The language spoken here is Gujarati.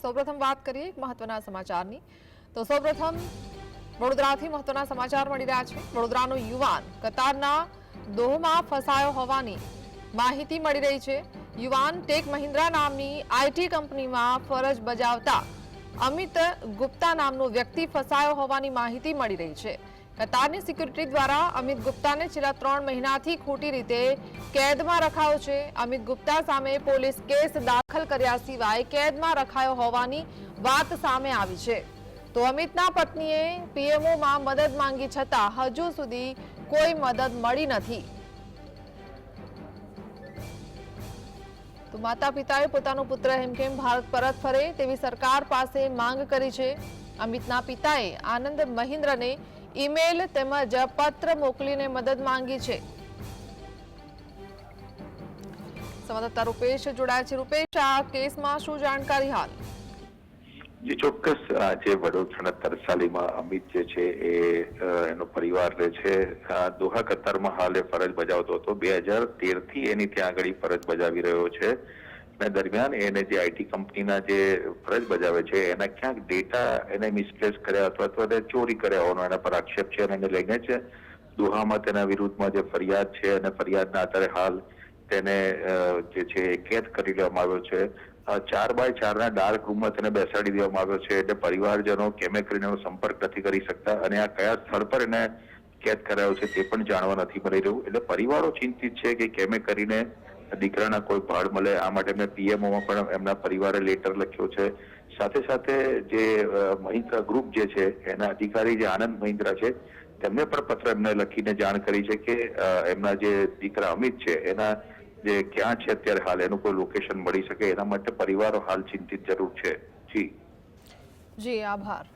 સૌપ્રથમ વાત કરીએ એક મહત્વના સમાચારની તો સૌપ્રથમ વડોદરાથી મહત્વના સમાચાર મળી રહ્યા છે। વડોદરાનો યુવાન કતારના દોહમાં ફસાયો હોવાની માહિતી મળી રહી છે। યુવાન ટેક મહિન્દ્રા નામની આઈટી કંપનીમાં ફરજ બજાવતા અમિત ગુપ્તા નામનો વ્યક્તિ ફસાયો હોવાની માહિતી મળી રહી છે। કતારની સિક્યુરિટી દ્વારા અમિત ગુપ્તાને છેલ્લા 3 મહિનાથી ખોટી રીતે કેદમાં રખાયો છે। અમિત ગુપ્તા સામે પોલીસ કેસ દાખલ કર્યા સિવાય કેદમાં રખાયો હોવાની વાત સામે આવી છે। તો અમિતના પત્નીએ પીએમઓમાં મદદ માંગી છતાં હજુ સુધી કોઈ મદદ મળી નથી। તો માતા પિતાએ પોતાનો પુત્ર હેમખેમ ભારત પરત ફરે તેવી સરકાર પાસે માંગ કરી છે। અમિતના પિતાએ આનંદ મહિન્દ્રને ઈમેલ તેમજ પત્ર મોકલીને મદદ માંગી છે। સંવાદદાતા રૂપેશ જોડાયા છે। રૂપેશ, આ કેસમાં શું જાણકારી હાલ? જે ચોક્કસ આજે વડોદરાના તરસાલીમાં અમિત જે છે એનો પરિવાર રહે છે। દોહા કતારમાં હાલ એ ફરજ બજાવતો હતો। 2013 થી એની ત્યાં આગળ ફરજ બજાવી રહ્યો છે અને દરમિયાન એને જે આઈટી કંપનીના જે ફરજ બજાવે છે એના ક્યાંક ડેટા એને મિસપ્લેસ કર્યા અથવા તો ચોરી કર્યા હોવાનો એના પર આક્ષેપ છે અને એને લઈને જ દોહામાં તેના વિરુદ્ધમાં જે ફરિયાદ છે અને ફરિયાદના આધારે હાલ તેને જે છે કેદ કરી લેવામાં આવ્યો છે। 4x4 ના ડાર્ક રૂમમાં તેને બેસાડી દેવામાં આવ્યો છે એટલે પરિવારજનો કેમે કરીને એનો સંપર્ક નથી કરી શકતા અને આ કયા સ્થળ પર એને કેદ કરાયો છે તે પણ જાણવા નથી મળી રહ્યું। એટલે પરિવારો ચિંતિત છે કે કેમે કરીને દીકરાના કોઈ ભાડ મળે। આ માટે મેં પીએમઓમાં પણ એમના પરિવારે લેટર લખ્યો છે। સાથે સાથે જે મહિન્દ્રા ગ્રુપ જે છે એના અધિકારી જે આનંદ મહિન્દ્રા છે તેમને પણ પત્ર એમને લખીને જાણ કરી છે કે એમના જે દીકરા અમિત છે એના જે ક્યાં છે અત્યારે હાલ એનું કોઈ લોકેશન મળી શકે એના માટે પરિવારો હાલ ચિંતિત જરૂર છે। જી જી, આભાર।